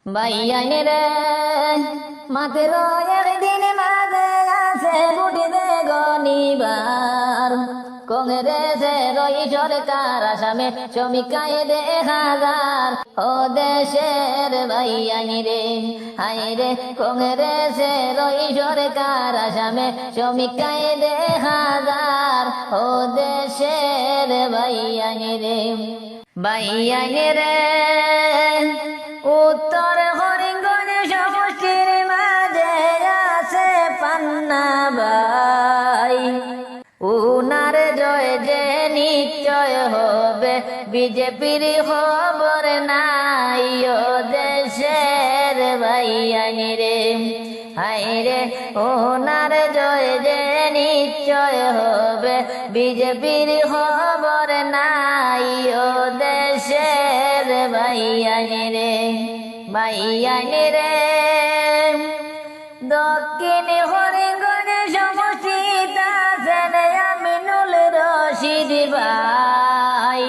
ভাইয়াইনে রে মাতের একদিন মাঝে আছে বুটিতে গনিবার কংগ্রেসে রই সরকার আসামে শ্রমিকায় 1,000 ও দেশের ভাইয়াইনি রে হায় রে কংগ্রেসে রই সরকার আসামে শ্রমিকায় 1,000 ও দেশের ভাইয়াইনি রে ভাইয়াইনি রে উত্তর হরিঙ্গনে সমষ্টির মাঝে আছে পান্না ভাই উনার জয় যে নিশ্চয় হবে বিজেপির খবর নাই ও দেশের ভাইয়ানি রে হায় রে ওনার জয় যে নিশ্চয় হবে বিজেপির খবর নাই ও দেশের ভাইয়ানি রে ভাইয়ানি রে দক্ষিণ হরিঙ্গনে সমষ্টিত আছেন আমিনুল রশিদ ভাই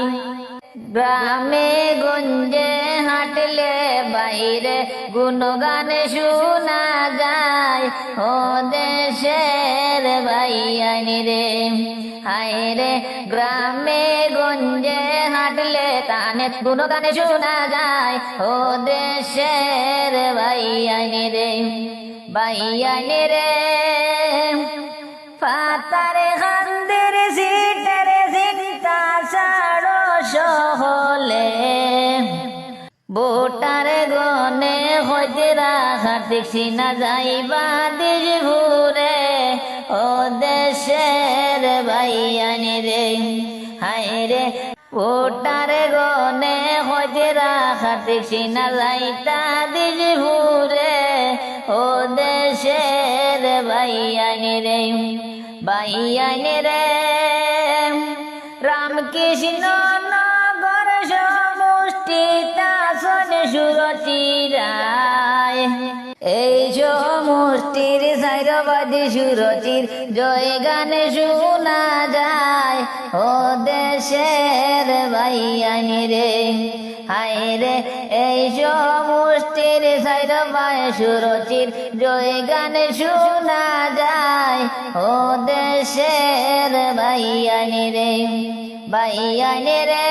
গ্রামে গঞ্জে হাঁটলে বাইরে গুণগান শোনা যায় ও দেশের ভাইয়ানি রে হায় রে গ্রামে গঞ্জে হাঁটলে তানে গুণগান শোনা যায় ও দেশের ভাইয়ানি রে ভাইয়ানি রে পাতারে খান্দের সিটেরে চিন্তা ছাড়ো সহলে ভোটার গনে হইতে রাখা দেখছি না যাইবা দিস ঘুরে ও দেশের ভাইয়ানি রে হায় রে ভোটার গনে হইতে রাখা দেখছি না যাইতা দিস ঘুরে ও দেশের ভাইয়ানি রে ভাইয়ানি রে রামকৃষ্ণ নগর সমষ্টিত আছেন সুরচিরায় এই সমষ্টির সাইরবাদী সুরচির জয় গানে শোনা যায় ও দেশের ভাইয়ানি রে হায় রে এই সমষ্টির সাইরবায় সুরচির জয় গানে শোনা যায় ও দেশের ভাইয়ানি রে ভাইয়ানি রে